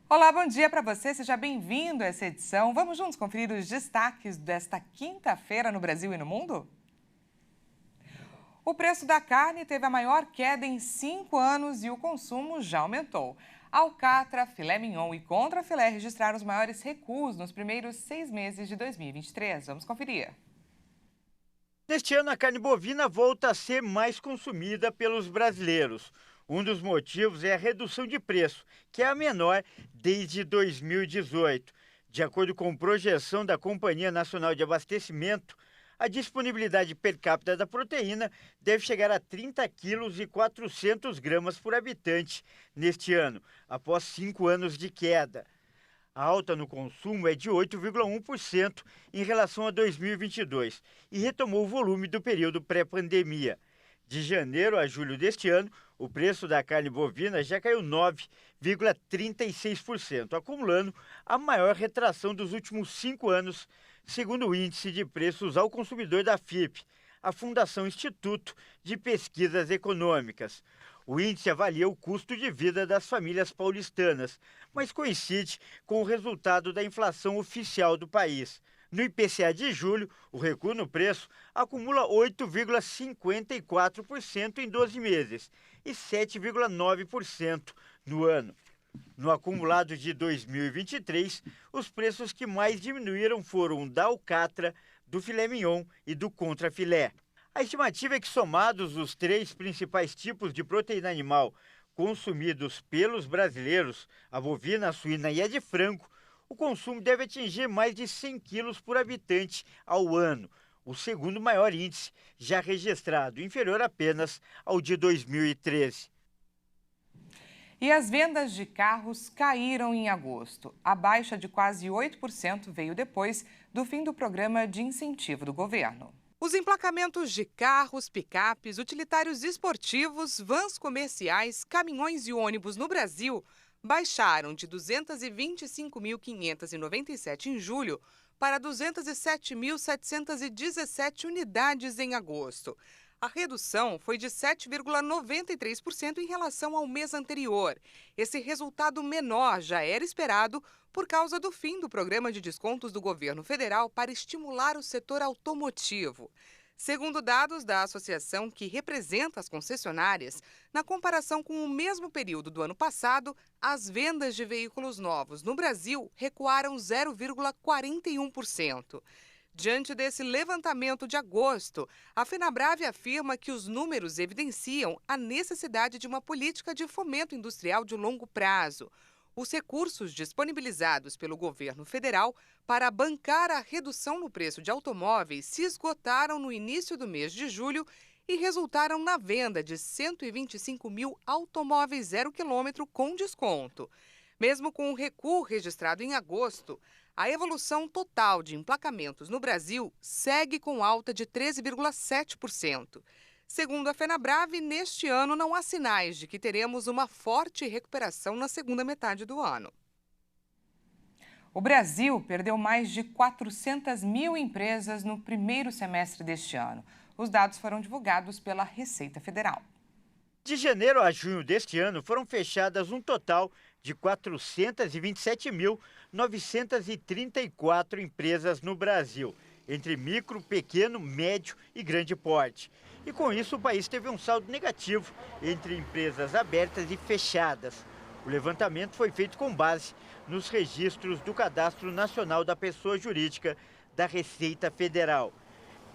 Olá, bom dia para você, seja bem-vindo a essa edição. Vamos juntos conferir os destaques desta quinta-feira no Brasil e no mundo? O preço da carne teve a maior queda em 5 anos e o consumo já aumentou. Alcatra, filé mignon e contrafilé registraram os maiores recuos nos primeiros 6 meses de 2023. Vamos conferir. Neste ano, a carne bovina volta a ser mais consumida pelos brasileiros. Um dos motivos é a redução de preço, que é a menor desde 2018. De acordo com projeção da Companhia Nacional de Abastecimento, a disponibilidade per capita da proteína deve chegar a 30 quilos e 400 gramas por habitante neste ano, após 5 anos de queda. A alta no consumo é de 8,1% em relação a 2022 e retomou o volume do período pré-pandemia. De janeiro a julho deste ano, o preço da carne bovina já caiu 9,36%, acumulando a maior retração dos últimos 5 anos, segundo o Índice de Preços ao Consumidor da FIPE, a Fundação Instituto de Pesquisas Econômicas. O índice avalia o custo de vida das famílias paulistanas, mas coincide com o resultado da inflação oficial do país. No IPCA de julho, o recuo no preço acumula 8,54% em 12 meses e 7,9% no ano. No acumulado de 2023, os preços que mais diminuíram foram o da alcatra, do filé mignon e do contrafilé. A estimativa é que, somados os 3 principais tipos de proteína animal consumidos pelos brasileiros, a bovina, a suína e a de frango, o consumo deve atingir mais de 100 quilos por habitante ao ano, o segundo maior índice já registrado, inferior apenas ao de 2013. E as vendas de carros caíram em agosto. A baixa de quase 8% veio depois do fim do programa de incentivo do governo. Os emplacamentos de carros, picapes, utilitários esportivos, vans comerciais, caminhões e ônibus no Brasil baixaram de 225.597 em julho para 207.717 unidades em agosto. A redução foi de 7,93% em relação ao mês anterior. Esse resultado menor já era esperado por causa do fim do programa de descontos do governo federal para estimular o setor automotivo. Segundo dados da associação que representa as concessionárias, na comparação com o mesmo período do ano passado, as vendas de veículos novos no Brasil recuaram 0,41%. Diante desse levantamento de agosto, a Fenabrave afirma que os números evidenciam a necessidade de uma política de fomento industrial de longo prazo. Os recursos disponibilizados pelo governo federal para bancar a redução no preço de automóveis se esgotaram no início do mês de julho e resultaram na venda de 125 mil automóveis 0 quilômetro com desconto. Mesmo com o recuo registrado em agosto, a evolução total de emplacamentos no Brasil segue com alta de 13,7%. Segundo a Fenabrave, neste ano não há sinais de que teremos uma forte recuperação na segunda metade do ano. O Brasil perdeu mais de 400 mil empresas no primeiro semestre deste ano. Os dados foram divulgados pela Receita Federal. De janeiro a junho deste ano, foram fechadas um total de 427.934 empresas no Brasil, entre micro, pequeno, médio e grande porte. E com isso, o país teve um saldo negativo entre empresas abertas e fechadas. O levantamento foi feito com base nos registros do Cadastro Nacional da Pessoa Jurídica da Receita Federal.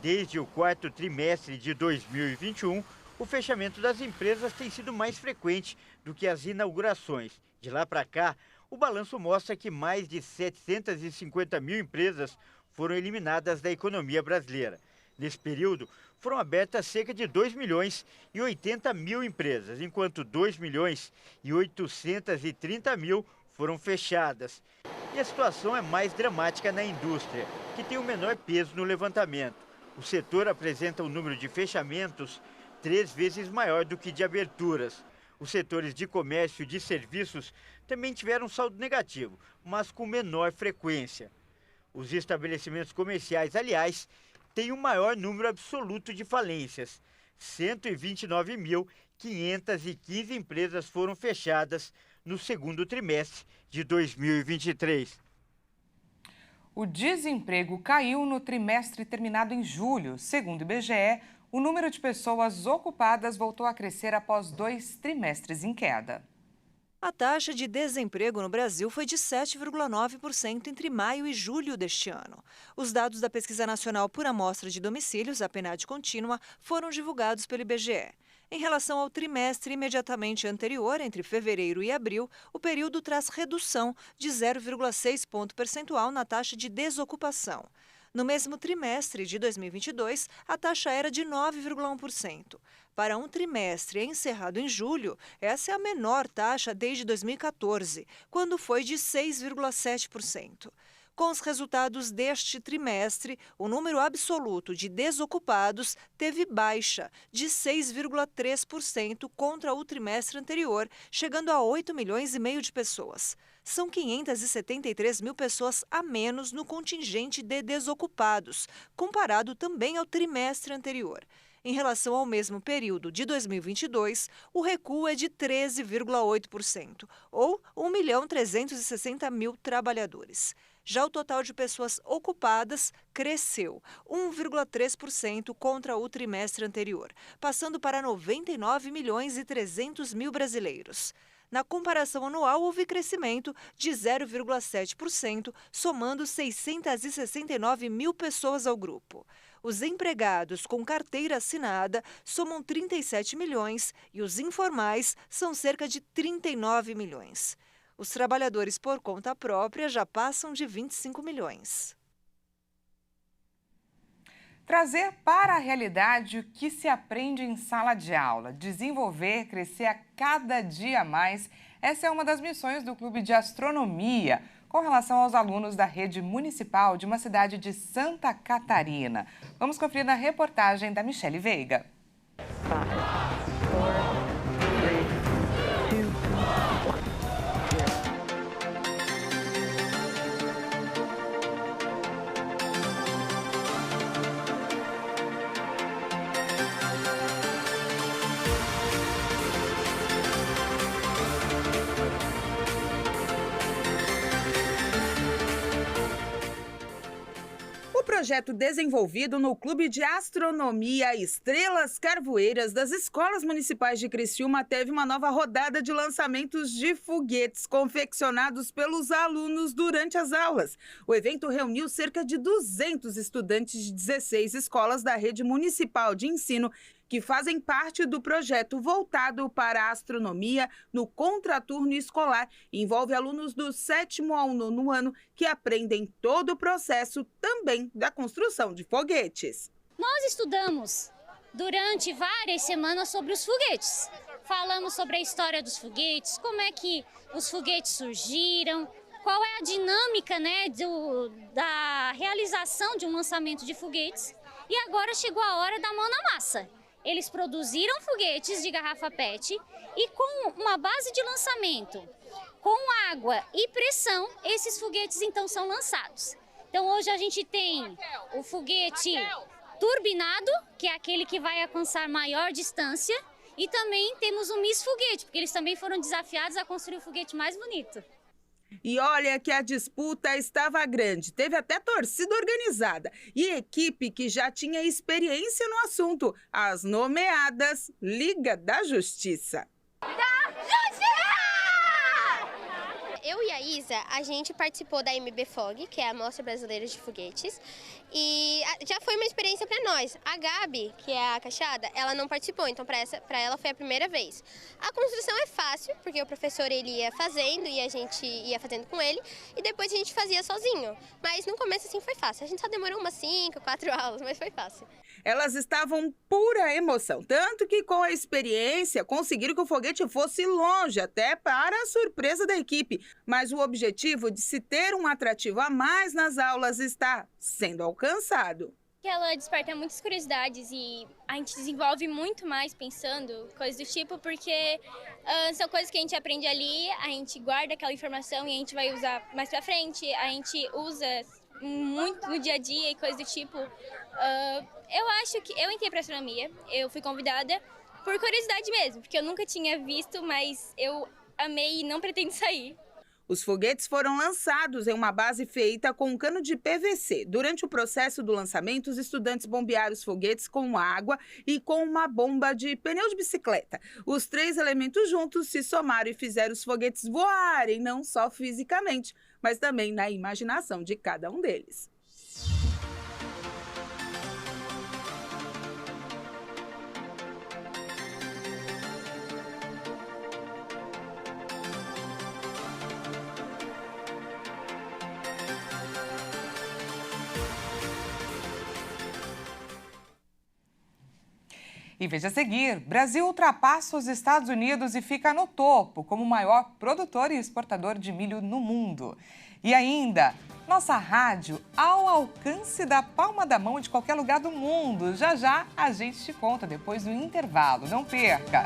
Desde o quarto trimestre de 2021, o fechamento das empresas tem sido mais frequente do que as inaugurações. De lá para cá, o balanço mostra que mais de 750 mil empresas foram eliminadas da economia brasileira. Nesse período, foram abertas cerca de 2 milhões e 80 mil empresas, enquanto 2 milhões e 830 mil foram fechadas. E a situação é mais dramática na indústria, que tem o menor peso no levantamento. O setor apresenta um número de fechamentos 3 vezes maior do que de aberturas. Os setores de comércio e de serviços também tiveram saldo negativo, mas com menor frequência. Os estabelecimentos comerciais, aliás, têm o maior número absoluto de falências. 129.515 empresas foram fechadas no segundo trimestre de 2023. O desemprego caiu no trimestre terminado em julho. Segundo o IBGE, o número de pessoas ocupadas voltou a crescer após 2 trimestres em queda. A taxa de desemprego no Brasil foi de 7,9% entre maio e julho deste ano. Os dados da Pesquisa Nacional por Amostra de Domicílios, a PNAD contínua, foram divulgados pelo IBGE. Em relação ao trimestre imediatamente anterior, entre fevereiro e abril, o período traz redução de 0,6 ponto percentual na taxa de desocupação. No mesmo trimestre de 2022, a taxa era de 9,1%. Para um trimestre encerrado em julho, essa é a menor taxa desde 2014, quando foi de 6,7%. Com os resultados deste trimestre, o número absoluto de desocupados teve baixa de 6,3% contra o trimestre anterior, chegando a 8 milhões e meio de pessoas. São 573 mil pessoas a menos no contingente de desocupados, comparado também ao trimestre anterior. Em relação ao mesmo período de 2022, o recuo é de 13,8%, ou 1.360.000 trabalhadores. Já o total de pessoas ocupadas cresceu 1,3% contra o trimestre anterior, passando para 99 milhões e 300 mil brasileiros. Na comparação anual, houve crescimento de 0,7%, somando 669 mil pessoas ao grupo. Os empregados com carteira assinada somam 37 milhões e os informais são cerca de 39 milhões. Os trabalhadores por conta própria já passam de 25 milhões. Trazer para a realidade o que se aprende em sala de aula, desenvolver, crescer a cada dia mais. Essa é uma das missões do Clube de Astronomia, com relação aos alunos da rede municipal de uma cidade de Santa Catarina. Vamos conferir na reportagem da Michele Veiga. O projeto desenvolvido no Clube de Astronomia Estrelas Carvoeiras das Escolas Municipais de Criciúma teve uma nova rodada de lançamentos de foguetes confeccionados pelos alunos durante as aulas. O evento reuniu cerca de 200 estudantes de 16 escolas da rede municipal de ensino que fazem parte do projeto voltado para a astronomia no contraturno escolar. Envolve alunos do 7º ao 9º ano que aprendem todo o processo também da construção de foguetes. Nós estudamos durante várias semanas sobre os foguetes. Falamos sobre a história dos foguetes, como é que os foguetes surgiram, qual é a dinâmica, da realização de um lançamento de foguetes. E agora chegou a hora da mão na massa. Eles produziram foguetes de garrafa PET e com uma base de lançamento, com água e pressão, esses foguetes então são lançados. Então hoje a gente tem o foguete turbinado, que é aquele que vai alcançar maior distância, e também temos o Miss Foguete, porque eles também foram desafiados a construir o foguete mais bonito. E olha que a disputa estava grande, teve até torcida organizada e equipe que já tinha experiência no assunto, as nomeadas Liga da Justiça. Eu e a Isa, a gente participou da MBFOG, que é a Mostra Brasileira de Foguetes, e já foi uma experiência para nós. A Gabi, que é a Cachada, ela não participou, então para ela foi a primeira vez. A construção é fácil, porque o professor ele ia fazendo e a gente ia fazendo com ele, e depois a gente fazia sozinho. Mas no começo assim foi fácil, a gente só demorou umas 5, 4 aulas, mas foi fácil. Elas estavam pura emoção, tanto que com a experiência conseguiram que o foguete fosse longe, até para a surpresa da equipe. Mas o objetivo de se ter um atrativo a mais nas aulas está sendo alcançado. Ela desperta muitas curiosidades e a gente desenvolve muito mais pensando coisas do tipo, porque são coisas que a gente aprende ali, a gente guarda aquela informação e a gente vai usar mais pra frente, a gente usa muito no dia a dia e coisas do tipo. Eu acho que eu entrei para astronomia, eu fui convidada por curiosidade mesmo, porque eu nunca tinha visto, mas eu amei e não pretendo sair. Os foguetes foram lançados em uma base feita com um cano de PVC. Durante o processo do lançamento, os estudantes bombearam os foguetes com água e com uma bomba de pneu de bicicleta. Os 3 elementos juntos se somaram e fizeram os foguetes voarem, não só fisicamente, mas também na imaginação de cada um deles. E veja a seguir, Brasil ultrapassa os Estados Unidos e fica no topo como o maior produtor e exportador de milho no mundo. E ainda, nossa rádio ao alcance da palma da mão de qualquer lugar do mundo. Já já a gente te conta depois do intervalo. Não perca!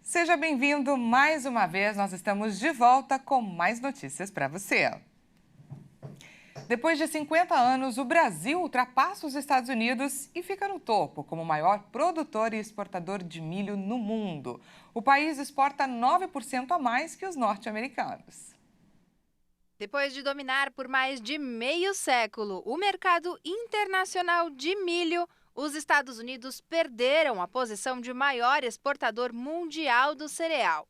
Seja bem-vindo mais uma vez, nós estamos de volta com mais notícias para você. Depois de 50 anos, o Brasil ultrapassa os Estados Unidos e fica no topo como o maior produtor e exportador de milho no mundo. O país exporta 9% a mais que os norte-americanos. Depois de dominar por mais de meio século o mercado internacional de milho, os Estados Unidos perderam a posição de maior exportador mundial do cereal.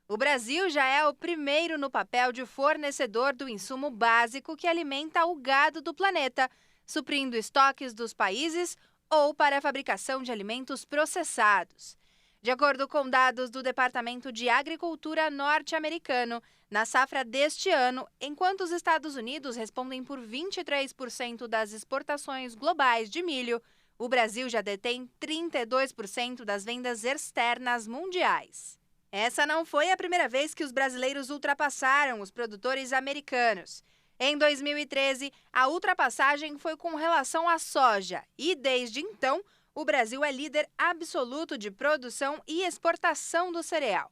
O Brasil já é o primeiro no papel de fornecedor do insumo básico que alimenta o gado do planeta, suprindo estoques dos países ou para a fabricação de alimentos processados. De acordo com dados do Departamento de Agricultura norte-americano, na safra deste ano, enquanto os Estados Unidos respondem por 23% das exportações globais de milho, o Brasil já detém 32% das vendas externas mundiais. Essa não foi a primeira vez que os brasileiros ultrapassaram os produtores americanos. Em 2013, a ultrapassagem foi com relação à soja e, desde então, o Brasil é líder absoluto de produção e exportação do cereal.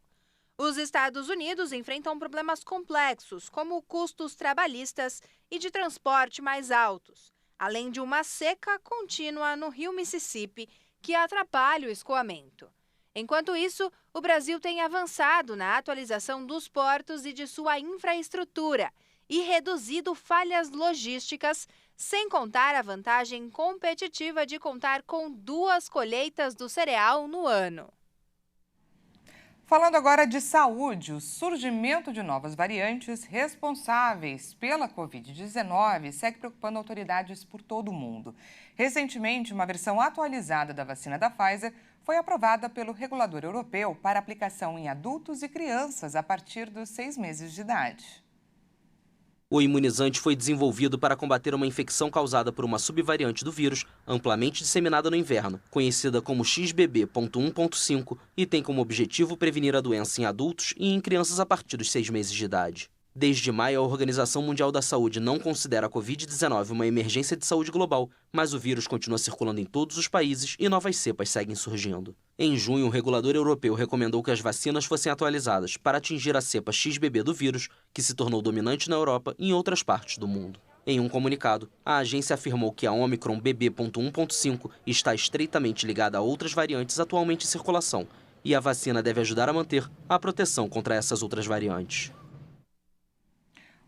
Os Estados Unidos enfrentam problemas complexos, como custos trabalhistas e de transporte mais altos, além de uma seca contínua no rio Mississippi, que atrapalha o escoamento. Enquanto isso, o Brasil tem avançado na atualização dos portos e de sua infraestrutura e reduzido falhas logísticas, sem contar a vantagem competitiva de contar com 2 colheitas do cereal no ano. Falando agora de saúde, o surgimento de novas variantes responsáveis pela Covid-19 segue preocupando autoridades por todo o mundo. Recentemente, uma versão atualizada da vacina da Pfizer foi aprovada pelo regulador europeu para aplicação em adultos e crianças a partir dos 6 meses de idade. O imunizante foi desenvolvido para combater uma infecção causada por uma subvariante do vírus, amplamente disseminada no inverno, conhecida como XBB.1.5, e tem como objetivo prevenir a doença em adultos e em crianças a partir dos 6 meses de idade. Desde maio, a Organização Mundial da Saúde não considera a Covid-19 uma emergência de saúde global, mas o vírus continua circulando em todos os países e novas cepas seguem surgindo. Em junho, o regulador europeu recomendou que as vacinas fossem atualizadas para atingir a cepa XBB do vírus, que se tornou dominante na Europa e em outras partes do mundo. Em um comunicado, a agência afirmou que a Omicron BB.1.5 está estreitamente ligada a outras variantes atualmente em circulação, e a vacina deve ajudar a manter a proteção contra essas outras variantes.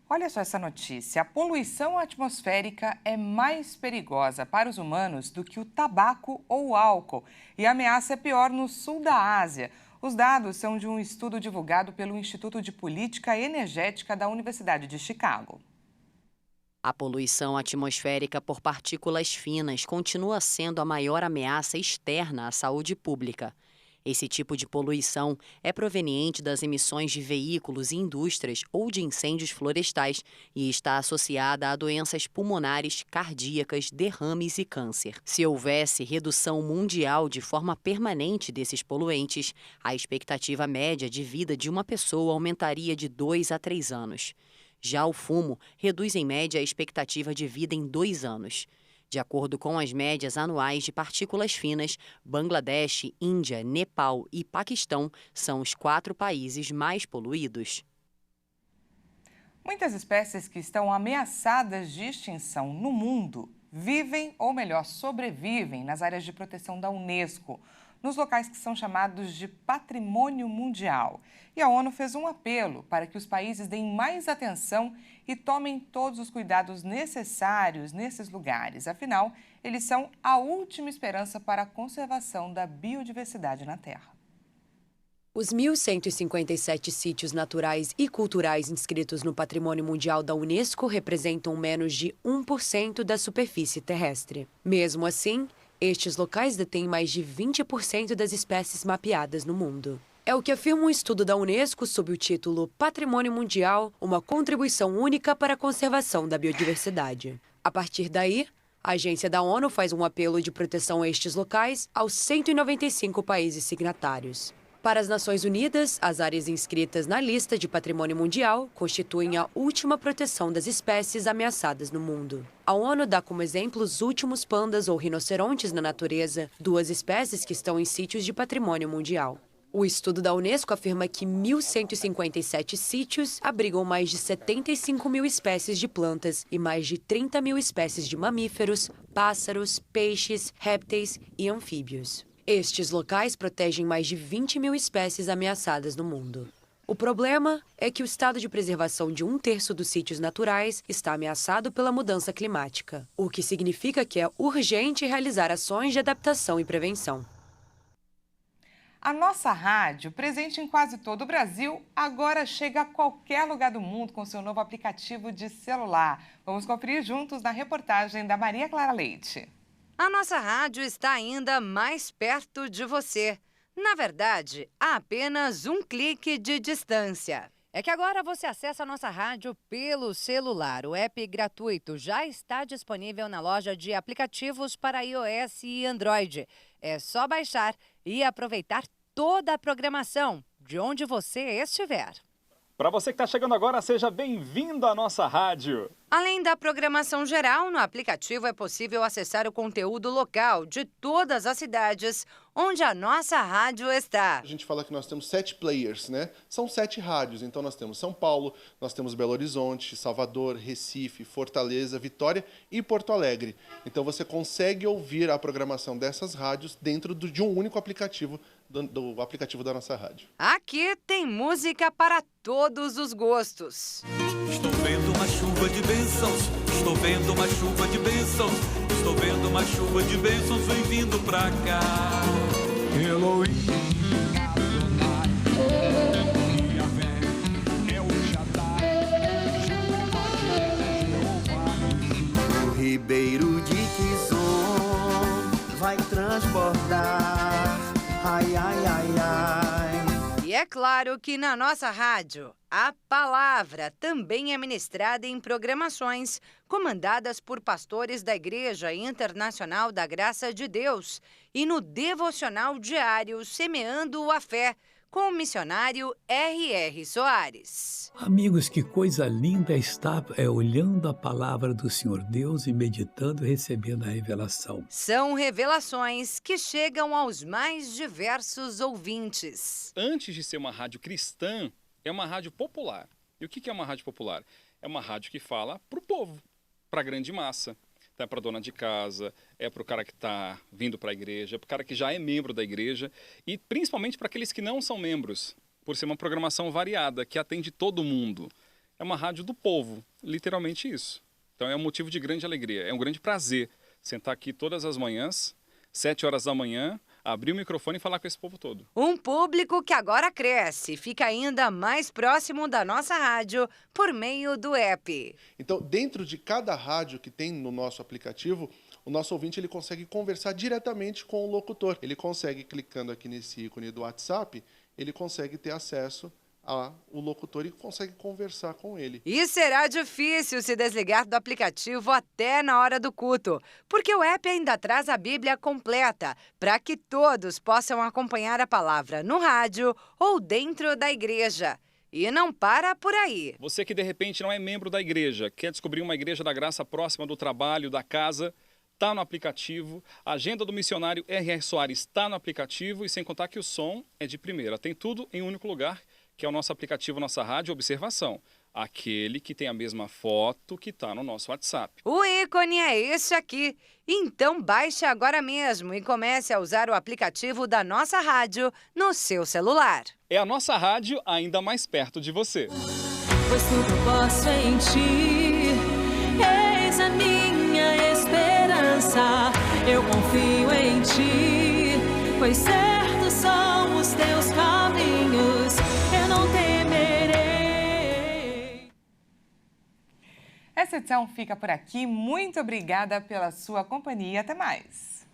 Olha só essa notícia. A poluição atmosférica é mais perigosa para os humanos do que o tabaco ou o álcool. E a ameaça é pior no sul da Ásia. Os dados são de um estudo divulgado pelo Instituto de Política Energética da Universidade de Chicago. A poluição atmosférica por partículas finas continua sendo a maior ameaça externa à saúde pública. Esse tipo de poluição é proveniente das emissões de veículos e indústrias ou de incêndios florestais e está associada a doenças pulmonares, cardíacas, derrames e câncer. Se houvesse redução mundial de forma permanente desses poluentes, a expectativa média de vida de uma pessoa aumentaria de 2 a 3 anos. Já o fumo reduz em média a expectativa de vida em 2 anos. De acordo com as médias anuais de partículas finas, Bangladesh, Índia, Nepal e Paquistão são os 4 países mais poluídos. Muitas espécies que estão ameaçadas de extinção no mundo vivem, ou melhor, sobrevivem nas áreas de proteção da Unesco, nos locais que são chamados de Patrimônio Mundial. E a ONU fez um apelo para que os países deem mais atenção e tomem todos os cuidados necessários nesses lugares. Afinal, eles são a última esperança para a conservação da biodiversidade na Terra. Os 1.157 sítios naturais e culturais inscritos no Patrimônio Mundial da Unesco representam menos de 1% da superfície terrestre. Mesmo assim, estes locais detêm mais de 20% das espécies mapeadas no mundo. É o que afirma um estudo da Unesco sob o título Patrimônio Mundial, uma contribuição única para a conservação da biodiversidade. A partir daí, a agência da ONU faz um apelo de proteção a estes locais aos 195 países signatários. Para as Nações Unidas, as áreas inscritas na lista de Patrimônio Mundial constituem a última proteção das espécies ameaçadas no mundo. A ONU dá como exemplo os últimos pandas ou rinocerontes na natureza, 2 espécies que estão em sítios de Patrimônio Mundial. O estudo da Unesco afirma que 1.157 sítios abrigam mais de 75 mil espécies de plantas e mais de 30 mil espécies de mamíferos, pássaros, peixes, répteis e anfíbios. Estes locais protegem mais de 20 mil espécies ameaçadas no mundo. O problema é que o estado de preservação de 1/3 dos sítios naturais está ameaçado pela mudança climática, o que significa que é urgente realizar ações de adaptação e prevenção. A nossa rádio, presente em quase todo o Brasil, agora chega a qualquer lugar do mundo com seu novo aplicativo de celular. Vamos conferir juntos na reportagem da Maria Clara Leite. A nossa rádio está ainda mais perto de você. Na verdade, há apenas um clique de distância. É que agora você acessa a nossa rádio pelo celular. O app gratuito já está disponível na loja de aplicativos para iOS e Android. É só baixar e aproveitar toda a programação de onde você estiver. Para você que está chegando agora, seja bem-vindo à nossa rádio. Além da programação geral, no aplicativo é possível acessar o conteúdo local de todas as cidades onde a nossa rádio está. A gente fala que nós temos 7 players, né? São 7 rádios, então nós temos São Paulo, nós temos Belo Horizonte, Salvador, Recife, Fortaleza, Vitória e Porto Alegre. Então você consegue ouvir a programação dessas rádios dentro de um único aplicativo, do aplicativo da nossa rádio. Aqui tem música para todos os gostos. Estou vendo uma chuva de bênçãos, estou vendo uma chuva de bênçãos, estou vendo uma chuva de bênçãos, vem vindo pra cá. Elohim, o Ribeiro de Quizon vai transportar, ai, ai, ai, ai. E é claro que na nossa rádio, a palavra também é ministrada em programações comandadas por pastores da Igreja Internacional da Graça de Deus e no devocional diário Semeando a Fé, com o missionário R.R. Soares. Amigos, que coisa linda estar olhando a palavra do Senhor Deus e meditando e recebendo a revelação. São revelações que chegam aos mais diversos ouvintes. Antes de ser uma rádio cristã, é uma rádio popular. E o que é uma rádio popular? É uma rádio que fala para o povo, para a grande massa. É para a dona de casa, é para o cara que está vindo para a igreja, é para o cara que já é membro da igreja e principalmente para aqueles que não são membros, por ser uma programação variada, que atende todo mundo. É uma rádio do povo, literalmente isso. Então é um motivo de grande alegria, é um grande prazer sentar aqui todas as manhãs, 7 horas da manhã, abrir o microfone e falar com esse povo todo. Um público que agora cresce, fica ainda mais próximo da nossa rádio por meio do app. Então, dentro de cada rádio que tem no nosso aplicativo, o nosso ouvinte ele consegue conversar diretamente com o locutor. Ele consegue, clicando aqui nesse ícone do WhatsApp, ele consegue ter acesso ao locutor e consegue conversar com ele. E será difícil se desligar do aplicativo até na hora do culto, porque o app ainda traz a Bíblia completa, para que todos possam acompanhar a palavra no rádio ou dentro da igreja. E não para por aí. Você que de repente não é membro da igreja, quer descobrir uma igreja da graça próxima do trabalho, da casa, está no aplicativo, a agenda do missionário R.R. Soares está no aplicativo e sem contar que o som é de primeira. Tem tudo em um único lugar, que é o nosso aplicativo, nossa rádio Observação. Aquele que tem a mesma foto que está no nosso WhatsApp. O ícone é esse aqui. Então baixe agora mesmo e comece a usar o aplicativo da nossa rádio no seu celular. É a nossa rádio ainda mais perto de você. Pois tudo posso em ti, eis a minha esperança. Eu confio em ti, pois certos são os teus caminhos. Eu não temerei. Essa edição fica por aqui. Muito obrigada pela sua companhia. Até mais.